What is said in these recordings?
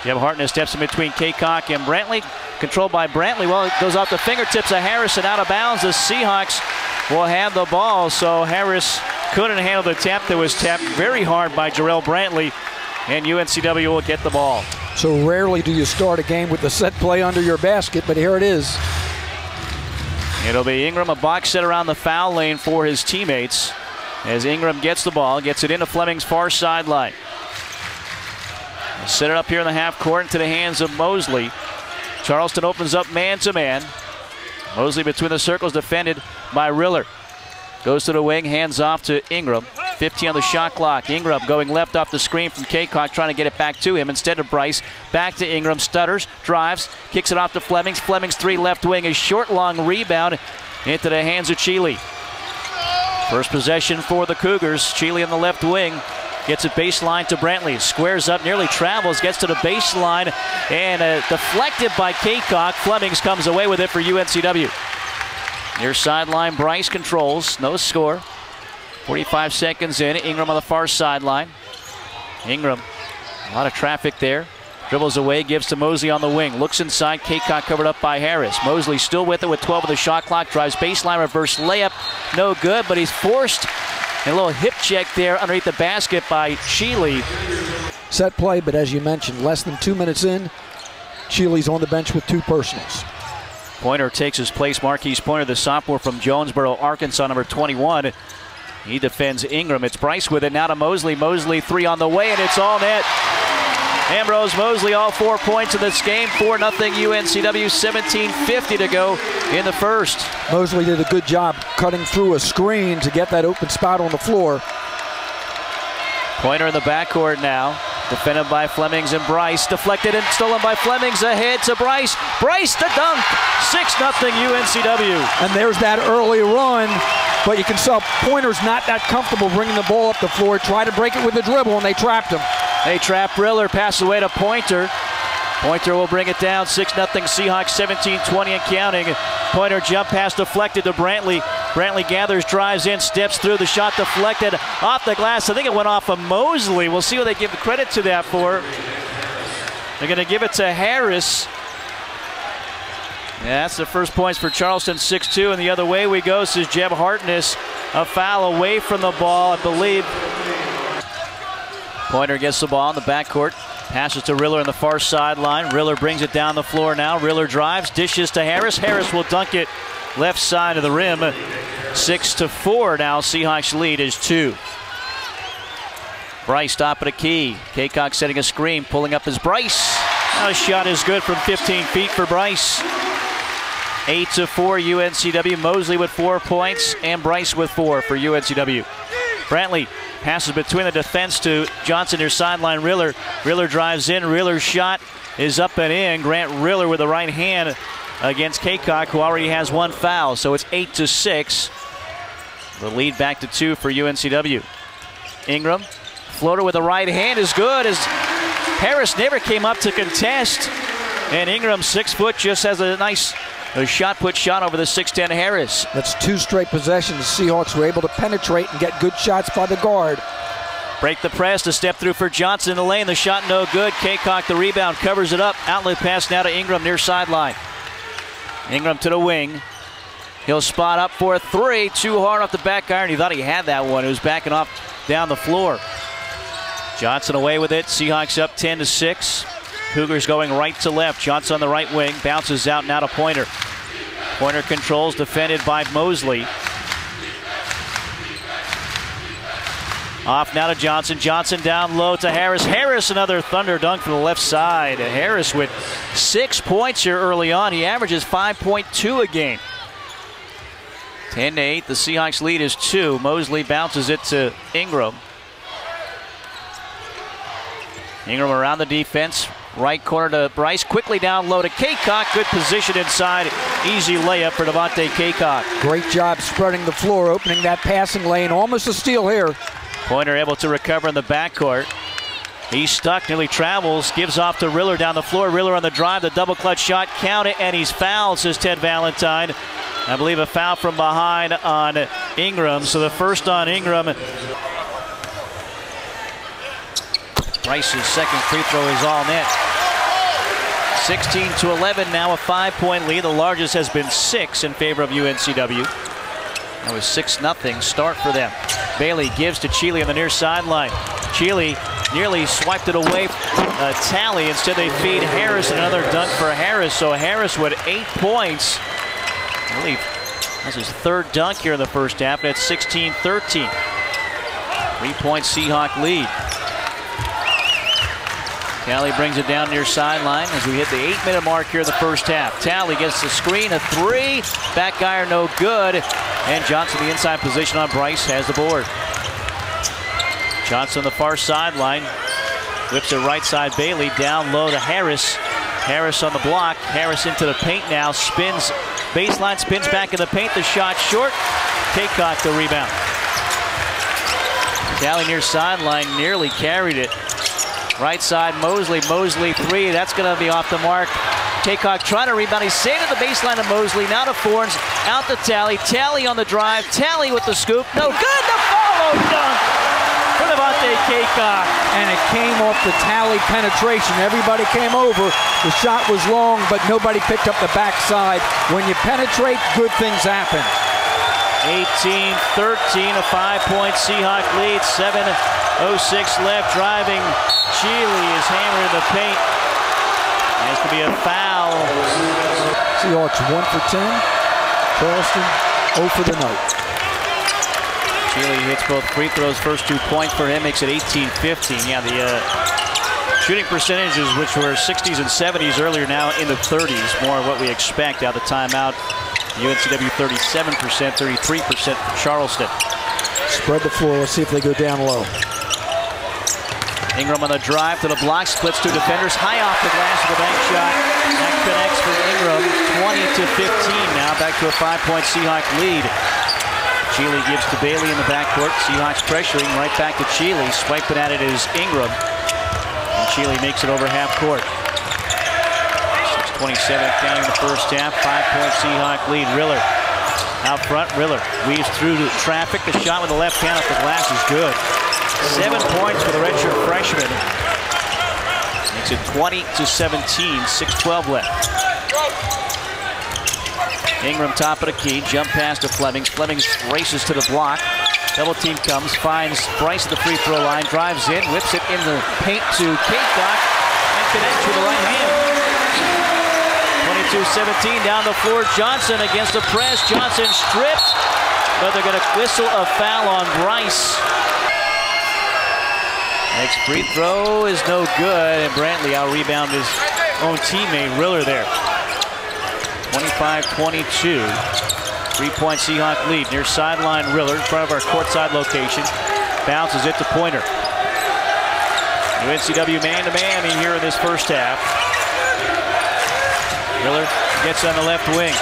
Jeb Hartnett steps in between Kaycock and Brantley. Controlled by Brantley. Well, it goes off the fingertips of Harris and out of bounds. The Seahawks will have the ball. So Harris couldn't handle the tap that was tapped very hard by Jarrell Brantley. And UNCW will get the ball. So rarely do you start a game with the set play under your basket, but here it is. It'll be Ingram, a box set around the foul lane for his teammates. As Ingram gets the ball, gets it into Fleming's far sideline. Set it up here in the half court into the hands of Mosley. Charleston opens up man-to-man. Mosley between the circles, defended by Riller. Goes to the wing, hands off to Ingram. 15 on the shot clock. Ingram going left off the screen from Kaycock, trying to get it back to him instead of Bryce. Back to Ingram, stutters, drives, kicks it off to Flemings. Flemings three left wing, a short, long rebound into the hands of Cheeley. First possession for the Cougars. Cheeley on the left wing. Gets it baseline to Brantley. Squares up, nearly travels, gets to the baseline, and deflected by Kaycock. Flemings comes away with it for UNCW. Near sideline, Bryce controls. No score. 45 seconds in. Ingram on the far sideline. Ingram, a lot of traffic there. Dribbles away, gives to Mosley on the wing. Looks inside, Kaycock covered up by Harris. Mosley still with it with 12 of the shot clock. Drives baseline, reverse layup. No good, but he's forced. And a little hip check there underneath the basket by Cheeley. Set play, but as you mentioned, less than 2 minutes in, Cheeley's on the bench with two personals. Pointer takes his place. Marquise Pointer, the sophomore from Jonesboro, Arkansas, number 21. He defends Ingram. It's Bryce with it now to Mosley. Mosley three on the way, and it's all net. Ambrose Mosley, all 4 points in this game. 4-0 UNCW, 17:50 to go in the first. Mosley did a good job cutting through a screen to get that open spot on the floor. Pointer in the backcourt now. Defended by Flemings and Bryce. Deflected and stolen by Flemings. Ahead to Bryce. Bryce the dunk. 6-0 UNCW. And there's that early run. But you can tell Pointer's not that comfortable bringing the ball up the floor. Try to break it with a dribble, and they trapped him. They trap Riller. Pass away to Pointer. Pointer will bring it down. 6-0 Seahawks, 17-20 and counting. Pointer jump pass deflected to Brantley. Brantley gathers, drives in, steps through. The shot deflected off the glass. I think it went off of Mosley. We'll see what they give credit to that for. They're going to give it to Harris. Yeah, that's the first points for Charleston, 6-2. And the other way we go, says Jeb Hartness. A foul away from the ball, I believe. Pointer gets the ball in the backcourt. Passes to Riller on the far sideline. Riller brings it down the floor now. Riller drives, dishes to Harris. Harris will dunk it left side of the rim. 6-4 now. Seahawks lead is 2. Bryce top of the key. Kaycock setting a screen, pulling up his Bryce. Now a shot is good from 15 feet for Bryce. 8-4 UNCW. Mosley with 4 points and Bryce with 4 for UNCW. Brantley passes between the defense to Johnson near sideline. Riller. Riller drives in. Riller's shot is up and in. Grant Riller with the right hand against Kaycock, who already has 1 foul. So it's 8-6. The lead back to 2 for UNCW. Ingram. Floater with the right hand is good as Harris never came up to contest. And Ingram, 6 foot, just has a nice shot over the 6'10 Harris. That's 2 straight possessions. The Seahawks were able to penetrate and get good shots by the guard. Break the press to step through for Johnson in the lane. The shot no good. Kaycock the rebound, covers it up. Outlet pass now to Ingram near sideline. Ingram to the wing. He'll spot up for a 3. Too hard off the back iron. He thought he had that one. It was backing off down the floor. Johnson away with it. Seahawks up 10-6. Cougars going right to left. Johnson on the right wing. Bounces out now to Pointer. Pointer controls, defended by Mosley. Off now to Johnson. Johnson down low to Harris. Harris, another thunder dunk from the left side. Harris with 6 points here early on. He averages 5.2 a game. 10-8. The Seahawks lead is 2. Mosley bounces it to Ingram. Ingram around the defense. Right corner to Bryce. Quickly down low to Kaycock. Good position inside. Easy layup for Devontae Kaycock. Great job spreading the floor, opening that passing lane. Almost a steal here. Pointer able to recover in the backcourt. He's stuck, nearly travels. Gives off to Riller down the floor. Riller on the drive. The double clutch shot. Count it, and he's fouled, says Ted Valentine. I believe a foul from behind on Ingram. So the first on Ingram. Bryce's second free throw is all net. 16-11, now a 5-point lead. The largest has been 6 in favor of UNCW. That was 6-0 start for them. Bailey gives to Cheeley on the near sideline. Cheeley nearly swiped it away. Tally. Instead they feed Harris. Another dunk for Harris. So Harris with 8 points. I believe that's his 3rd dunk here in the first half. That's 16-13. 3-point Seahawk lead. Tally brings it down near sideline as we hit the 8-minute mark here in the first half. Tally gets the screen, a 3. Back iron no good. And Johnson, the inside position on Bryce, has the board. Johnson on the far sideline. Whips it right side. Bailey down low to Harris. Harris on the block. Harris into the paint now. Spins. Baseline spins back in the paint. The shot short. Kaycock the rebound. Tally near sideline nearly carried it. Right side, Mosley. Mosley 3. That's going to be off the mark. Kaycock trying to rebound. He's saved at the baseline of Mosley. Now to Forns. Out to Tally. Tally on the drive. Tally with the scoop. No good. The follow dunk for Kaycock. And it came off the Tally penetration. Everybody came over. The shot was long, but nobody picked up the backside. When you penetrate, good things happen. 18-13, a 5-point Seahawk lead. 7:06 left. Driving. Cheeley is hammered in the paint. Has to be a foul. Seahawks 1 for 10. Charleston 0 for the night. Cheeley hits both free throws. First 2 points for him makes it 18-15. Yeah, the shooting percentages, which were 60s and 70s earlier, now in the 30s. More of what we expect out of the timeout. UNCW 37%, 33% for Charleston. Spread the floor. Let's see if they go down low. Ingram on the drive to the block, splits 2 defenders, high off the glass with a bank shot. That connects for Ingram, 20-15 now, back to a 5-point Seahawk lead. Cheeley gives to Bailey in the backcourt. Seahawks pressuring, right back to Cheeley. Swiping at it is Ingram. And Cheeley makes it over half court. 6:27 counting the first half, 5-point Seahawk lead. Riller out front, Riller weaves through the traffic. The shot with the left hand off the glass is good. 7 points for the redshirt freshman. Makes it 20-17, 6:12 left. Ingram top of the key, jump pass to Flemings. Flemings races to the block. Double team comes, finds Bryce at the free throw line, drives in, whips it in the paint to Kaycock, and connects with the right hand. 22-17 down the floor. Johnson against the press. Johnson stripped, but they're going to whistle a foul on Bryce. Next free throw is no good, and Brantley out-rebound his own teammate, Riller there. 25-22, 3-point Seahawk lead. Near sideline, Riller in front of our courtside location. Bounces it to Pointer. UNCW man-to-man here in this first half. Riller gets on the left wing.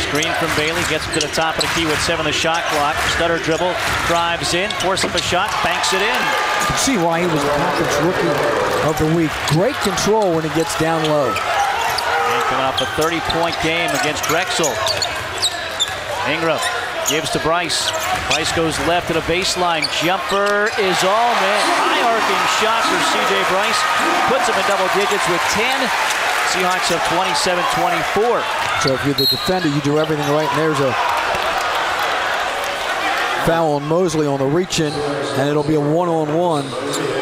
Screen from Bailey, gets to the top of the key with 7 on the shot clock. Stutter dribble, drives in, forces up a shot, banks it in. You can see why he was the conference rookie of the week. Great control when he gets down low. And coming off a 30-point game against Drexel. Ingram gives to Bryce. Bryce goes left to the baseline. Jumper is all net. High arcing shot for C.J. Bryce. Puts him in double digits with 10. Seahawks have 27-24. So if you're the defender, you do everything right. And there's a foul on Mosley on the reach-in, and it'll be a one-on-one.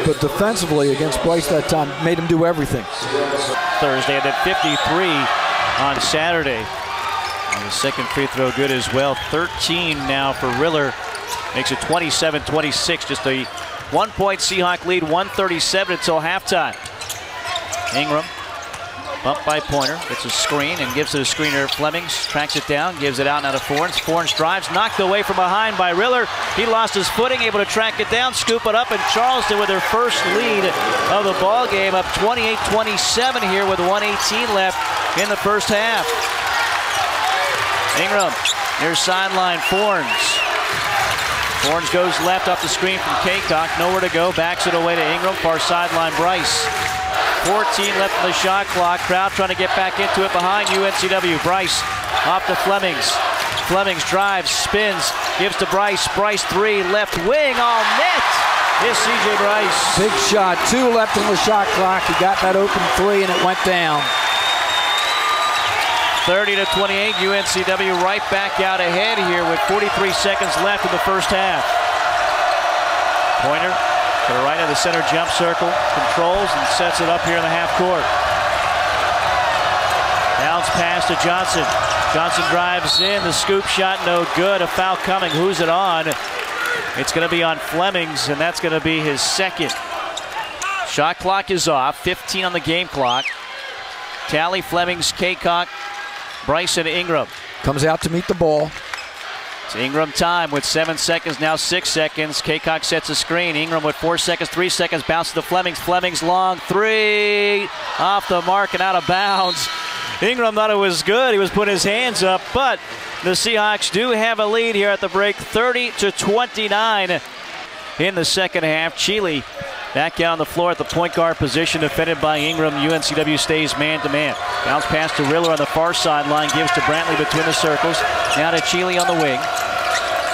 But defensively against Bryce that time, made him do everything. Thursday, and then 53 on Saturday. And the second free throw good as well. 13 now for Riller. Makes it 27-26. Just a 1-point Seahawk lead, 1:37 until halftime. Ingram. Bumped by Pointer, gets a screen and gives it a screener. Flemings tracks it down, gives it out now to Forns. Forns drives, knocked away from behind by Riller. He lost his footing, able to track it down, scoop it up, and Charleston with their first lead of the ball game, up 28-27 here with 1:18 left in the first half. Ingram near sideline, Forns. Forns goes left off the screen from Kaycock, nowhere to go, backs it away to Ingram, far sideline Bryce. 14 left on the shot clock. Crowd trying to get back into it behind UNCW. Bryce off to Flemings. Flemings drives, spins, gives to Bryce. Bryce 3, left wing, all net. Is C.J. Bryce. Big shot, 2 left on the shot clock. He got that open 3 and it went down. 30-28, UNCW right back out ahead here with 43 seconds left in the first half. Pointer to the right of the center jump circle, controls and sets it up here in the half court. Bounce pass to Johnson. Johnson drives in, the scoop shot no good, a foul coming. Who's it on? It's going to be on Flemings, and that's going to be his second. Shot clock is off, 15 on the game clock. Tally, Flemings, Kaycock, Bryson, Ingram. Comes out to meet the ball. It's Ingram time with 7 seconds, now 6 seconds. Kaycock sets a screen. Ingram with 4 seconds, 3 seconds, bounces to Flemings. Flemings long three, off the mark and out of bounds. Ingram thought it was good. He was putting his hands up, but the Seahawks do have a lead here at the break, 30-29 in the second half. Chile back out on the floor at the point guard position, defended by Ingram. UNCW stays man-to-man. Bounce pass to Riller on the far sideline, gives to Brantley between the circles. Now to Chile on the wing.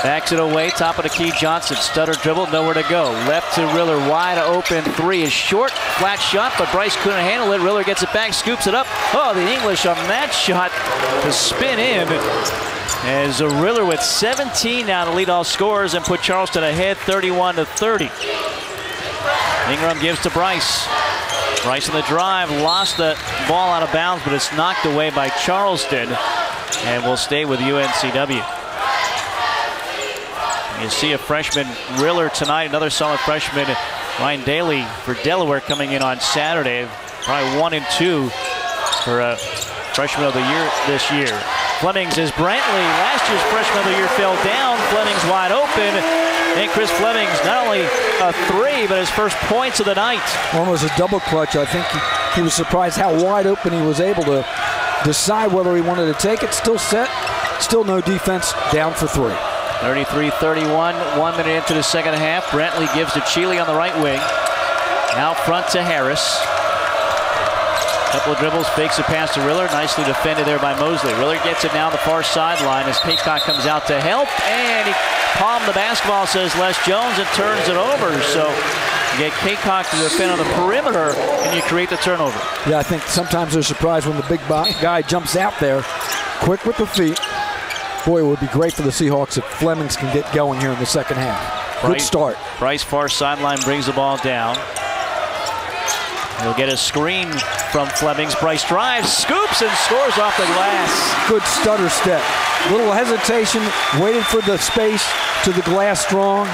Backs it away, top of the key, Johnson. Stutter dribble, nowhere to go. Left to Riller, wide open three is short. Flat shot, but Bryce couldn't handle it. Riller gets it back, scoops it up. Oh, the English on that shot to spin in. As Riller with 17 now to lead all scorers and put Charleston ahead 31-30. Ingram gives to Bryce. Bryce on the drive, lost the ball out of bounds, but it's knocked away by Charleston and will stay with UNCW. You see a freshman, Riller, tonight, another solid freshman, Ryan Daly for Delaware, coming in on Saturday. Probably 1 and 2 for a freshman of the year this year. Flemings is Brantley. Last year's freshman of the year fell down. Flemings wide open. And Chris Flemings, not only a three, but his first points of the night. Almost a double clutch. I think he was surprised how wide open he was able to decide whether he wanted to take it. Still set, still no defense, down for three. 33-31, 1 minute into the second half. Brantley gives to Chile on the right wing. Out front to Harris. Couple of dribbles, fakes a pass to Riller. Nicely defended there by Mosley. Riller gets it now on the far sideline as Kaycock comes out to help. And he palmed the basketball, says Les Jones, and turns it over. So you get Kaycock to defend on the perimeter, and you create the turnover. Yeah, I think sometimes they're surprised when the big guy jumps out there, quick with the feet. Boy, it would be great for the Seahawks if Flemings can get going here in the second half. Good start. Bryce far sideline brings the ball down. He'll get a screen from Flemings. Bryce drives, scoops, and scores off the glass. Good stutter step. Little hesitation, waited for the space to the glass strong.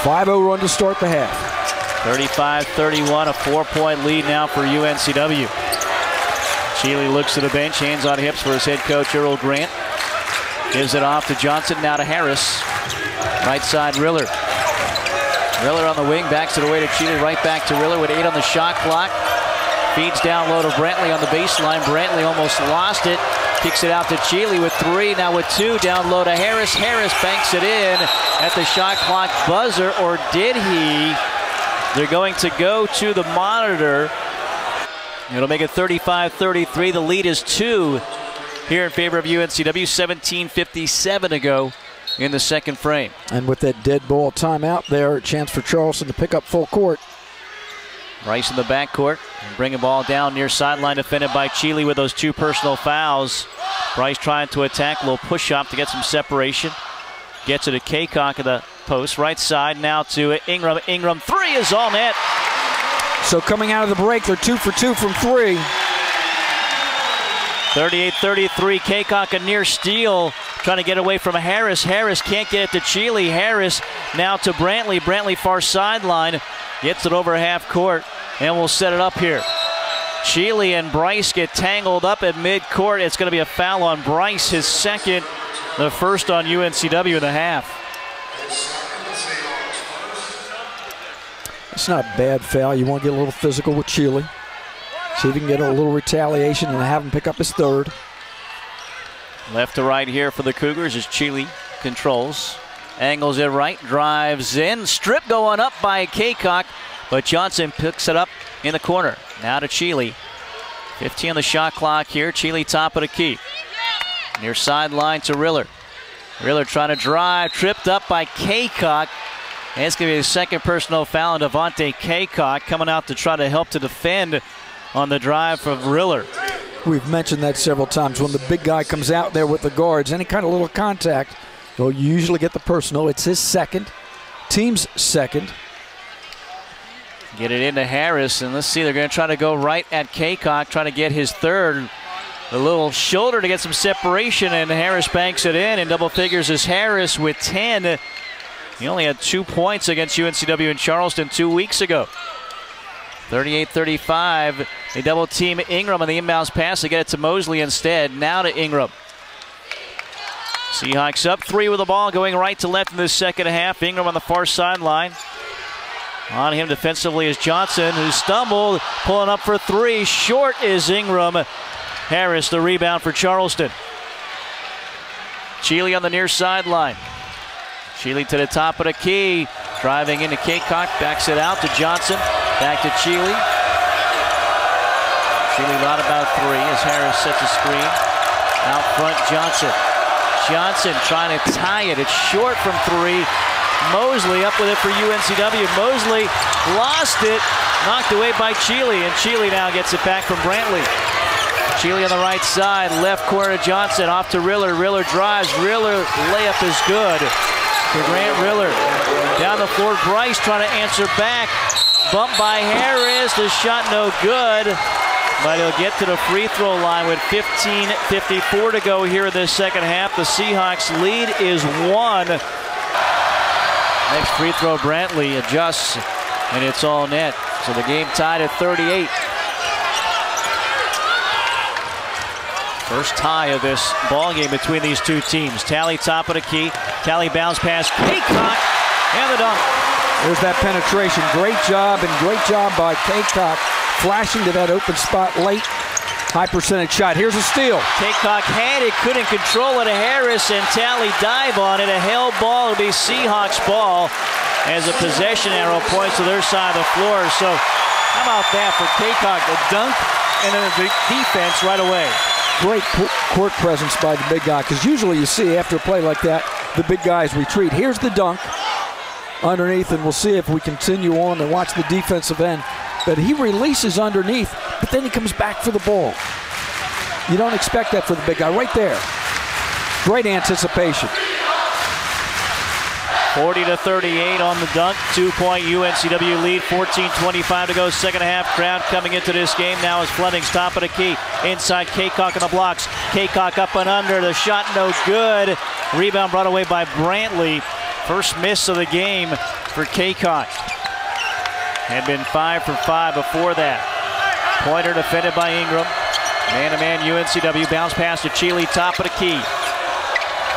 5-0 run to start the half. 35-31, a 4-point lead now for UNCW. Shealy looks to the bench, hands on hips for his head coach, Earl Grant. Gives it off to Johnson, now to Harris. Right side, Riller. Riller on the wing, backs it away to Chile, right back to Riller with 8 on the shot clock. Feeds down low to Brantley on the baseline. Brantley almost lost it. Kicks it out to Chile with 3, now with 2. Down low to Harris. Harris banks it in at the shot clock buzzer, or did he? They're going to go to the monitor. It'll make it 35-33. The lead is 2 here in favor of UNCW. 17:57 to go in the second frame. And with that dead ball timeout there, a chance for Charleston to pick up full court. Bryce in the backcourt, bring a ball down near sideline, defended by Chile with those 2 personal fouls. Bryce trying to attack, a little push-up to get some separation. Gets it to Kaycock at the post, right side, now to Ingram. Ingram, 3 is all net. So coming out of the break, they're 2 for 2 from 3. 38-33, Kaycock a near steal, trying to get away from Harris. Harris can't get it to Chile. Harris now to Brantley. Brantley far sideline, gets it over half court, and we'll set it up here. Chile and Bryce get tangled up at midcourt. It's going to be a foul on Bryce, his second, the first on UNCW in the half. It's not a bad foul. You want to get a little physical with Chile. See if you can get a little retaliation and have him pick up his 3rd. Left to right here for the Cougars as Chile controls. Angles it right, drives in. Strip going up by Kaycock, but Johnson picks it up in the corner. Now to Chile. 15 on the shot clock here. Chile top of the key. Near sideline to Riller. Riller trying to drive, tripped up by Kaycock. And it's going to be the second personal foul on Devontae Kaycock, coming out to try to help to defend on the drive from Riller. We've mentioned that several times. When the big guy comes out there with the guards, any kind of little contact, well, you usually get the personal. It's his second, team's second. Get it into Harris, and let's see, they're going to try to go right at Kaycock, try to get his third. A little shoulder to get some separation, and Harris banks it in double figures is Harris with 10. He only had 2 points against UNCW in Charleston 2 weeks ago. 38-35. They double team Ingram on the inbounds pass. They get it to Mosley instead. Now to Ingram. Seahawks up 3 with the ball, going right to left in the second half. Ingram on the far sideline. On him defensively is Johnson, who stumbled, pulling up for 3. Short is Ingram. Harris the rebound for Charleston. Cheely on the near sideline. Cheely to the top of the key. Driving into Kaycock, backs it out to Johnson. Back to Cheely. Cheely not about 3 as Harris sets a screen. Out front, Johnson. Johnson trying to tie it. It's short from 3. Mosley up with it for UNCW. Mosley lost it. Knocked away by Cheely, and Cheely now gets it back from Brantley. Cheely on the right side, left corner Johnson, off to Riller. Riller drives, Riller layup is good for Grant Riller. Down the floor, Bryce trying to answer back. Bumped by Harris, the shot no good. But he'll get to the free throw line with 15:54 to go here in this second half. The Seahawks lead is 1. Next free throw, Brantley adjusts, and it's all net. So the game tied at 38. First tie of this ball game between these two teams. Talley top of the key. Talley bounce pass. Kaycock and the dunk. There's that penetration. Great job, and great job by Kaycock, flashing to that open spot late. High percentage shot. Here's a steal. Kaycock had it, couldn't control it. Harris and Talley dive on it. A held ball. It'll be Seahawks ball as a possession arrow points to their side of the floor. So how about that for Kaycock? The dunk and then the defense right away. Great court presence by the big guy, because usually you see after a play like that, the big guys retreat. Here's the dunk underneath, and we'll see if we continue on and watch the defensive end. But he releases underneath, but then he comes back for the ball. You don't expect that for the big guy. Right there. Great anticipation. 40-38 on the dunk. 2-point UNCW lead. 14:25 to go. Second half. Crowd coming into this game now is Fleming's top of the key. Inside Kaycock on the blocks. Kaycock up and under. The shot no good. Rebound brought away by Brantley. First miss of the game for Kaycock. Had been 5 for 5 before that. Pointer defended by Ingram. Man-to-man UNCW. Bounce pass to Cheely, top of the key.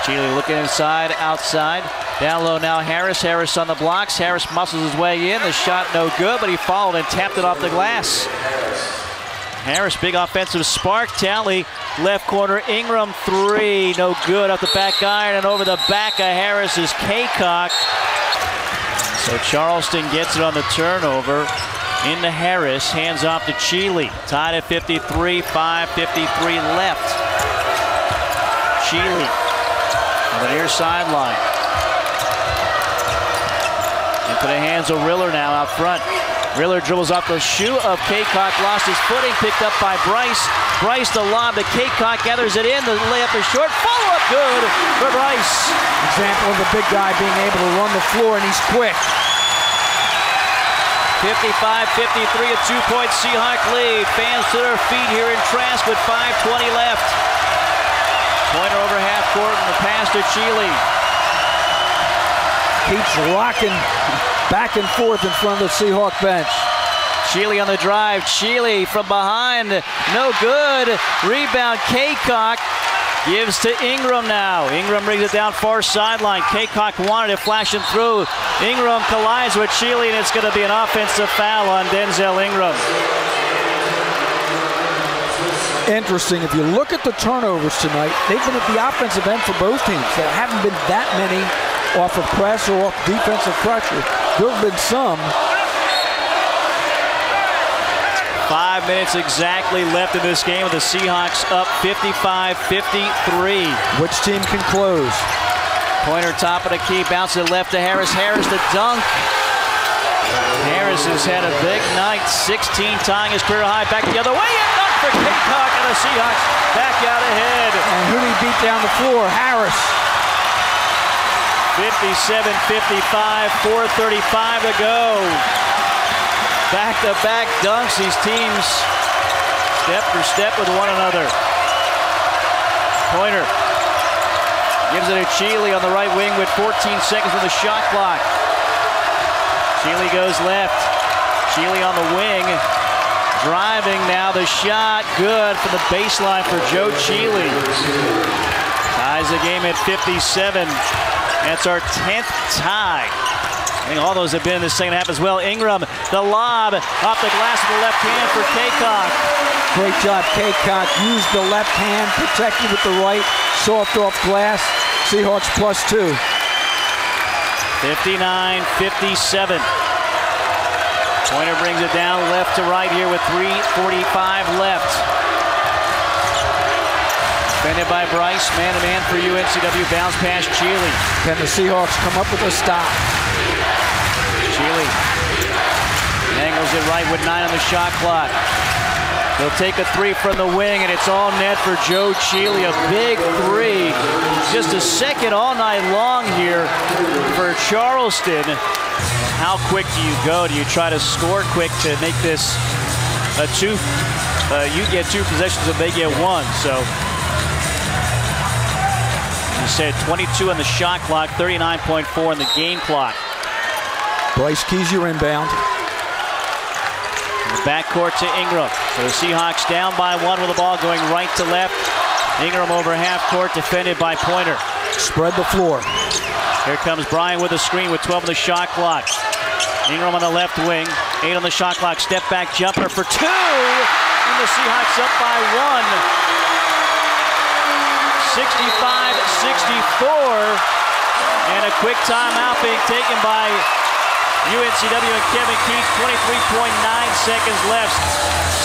Cheely looking inside, outside. Down low now Harris. Harris on the blocks. Harris muscles his way in. The shot no good, but he fouled and tapped it off the glass. Harris, big offensive spark. Talley, left corner. Ingram, 3. No good off the back iron, and over the back of Harris is Kaycock. So Charleston gets it on the turnover. Into Harris. Hands off to Cheely. Tied at 53. 5:53 left. Cheely on the near sideline. Into the hands of Riller now out front. Riller dribbles off the shoe of Kaycock, lost his footing, picked up by Bryce. Bryce the lob to Kaycock, gathers it in, the layup is short, follow-up good for Bryce. Example of the big guy being able to run the floor, and he's quick. 55-53, a 2-point Seahawk lead. Fans to their feet here in Trask with 5:20 left. Pointer over half court and the pass to Cheely. Keeps rocking back and forth in front of the Seahawk bench. Cheely on the drive. Cheely from behind. No good. Rebound Kaycock. Gives to Ingram now. Ingram brings it down far sideline. Kaycock wanted it flashing through. Ingram collides with Cheely, and it's going to be an offensive foul on Denzel Ingram. Interesting. If you look at the turnovers tonight, they've been at the offensive end for both teams. There haven't been that many off of press or off defensive pressure. There have been some. 5 minutes exactly left in this game with the Seahawks up 55-53. Which team can close? Pointer top of the key, bounces it left to Harris. Harris the dunk. Harris has had a big night, 16 tying his career high. Back the other way, and dunk for Kaycock, and the Seahawks back out ahead. And who did he beat down the floor? Harris. 57-55, 4:35 to go. Back-to-back dunks. These teams step for step with one another. Pointer gives it to Cheely on the right wing with 14 seconds on the shot clock. Cheely goes left. Cheely on the wing. Driving now, the shot good from the baseline for Joe Cheely. Ties the game at 57. That's our 10th tie. I think all those have been in the second half as well. Ingram, the lob off the glass with the left hand for Kaycock. Great job, Kaycock. Used the left hand, protected with the right. Soft off glass. Seahawks +2. 59-57. Pointer brings it down left to right here with 3:45 left. Defended by Bryce, man-to-man for UNCW. Bounce past Cheely. Can the Seahawks come up with a stop? Cheely angles it right with 9 on the shot clock. He'll take a 3 from the wing, and it's all net for Joe Cheely. A big 3. Just a second all night long here for Charleston. How quick do you go? Do you try to score quick to make this a 2? You get 2 possessions and they get 1. So you said 22 on the shot clock, 39.4 on the game clock. Bryce Keys, your inbound. Backcourt to Ingram. So the Seahawks down by 1 with the ball going right to left. Ingram over half court, defended by Pointer. Spread the floor. Here comes Bryan with a screen with 12 on the shot clock. Ingram on the left wing, 8 on the shot clock. Step back jumper for 2. And the Seahawks up by 1. 65-64. And a quick timeout being taken by UNCW and Kevin Keats. 23.9 seconds left.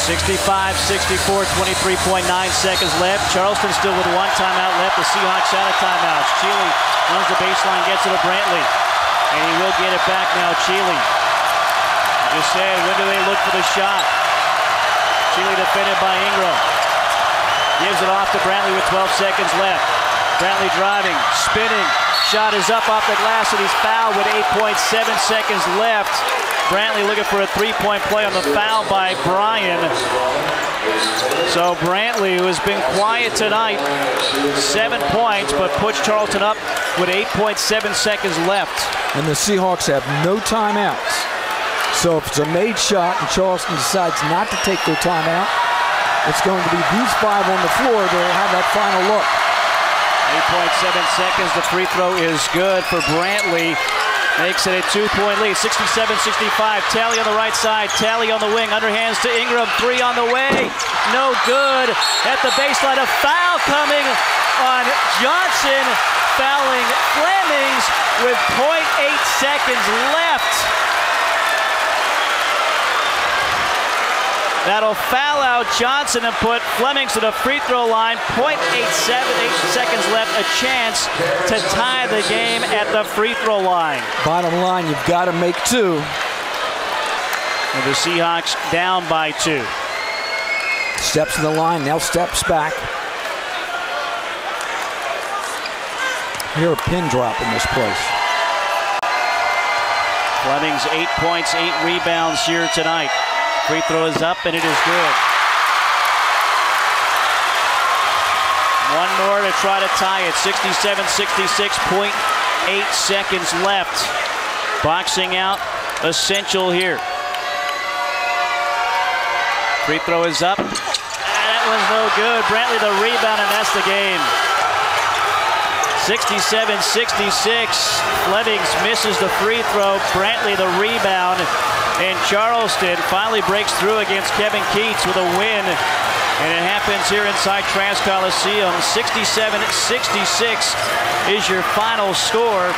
65-64, 23.9 seconds left. Charleston still with 1 timeout left. The Seahawks out of timeouts. Cheely runs the baseline, gets it to Brantley. And he will get it back now, Cheely. Just said, when do they look for the shot? Cheely defended by Ingram. Gives it off to Brantley with 12 seconds left. Brantley driving, spinning. Shot is up off the glass, and he's fouled with 8.7 seconds left. Brantley looking for a 3-point play on the foul by Bryan. So Brantley, who has been quiet tonight, 7 points, but puts Charleston up with 8.7 seconds left. And the Seahawks have no timeouts. So if it's a made shot and Charleston decides not to take their timeout, it's going to be these 5 on the floor that will have that final look. 8.7 seconds. The free throw is good for Brantley. Makes it a 2-point lead. 67-65. Talley on the right side. Talley on the wing. Underhands to Ingram. 3 on the way. No good. At the baseline, a foul coming on Johnson. Fouling Flemings with 0.8 seconds left. That'll foul out Johnson and put Flemings to the free throw line. 0.878 seconds left. A chance to tie the game at the free throw line. Bottom line, you've got to make 2. And the Seahawks down by 2. Steps to the line, now steps back. Hear a pin drop in this place. Flemings 8 points, 8 rebounds here tonight. Free throw is up, and it is good. 1 more to try to tie it. 67-66, 0.8 seconds left. Boxing out, essential here. Free throw is up. That was no good. Brantley the rebound, and that's the game. 67-66. Flemings misses the free throw. Brantley the rebound. And Charleston finally breaks through against Kevin Keats with a win. And it happens here inside Trask Coliseum. 67-66 is your final score.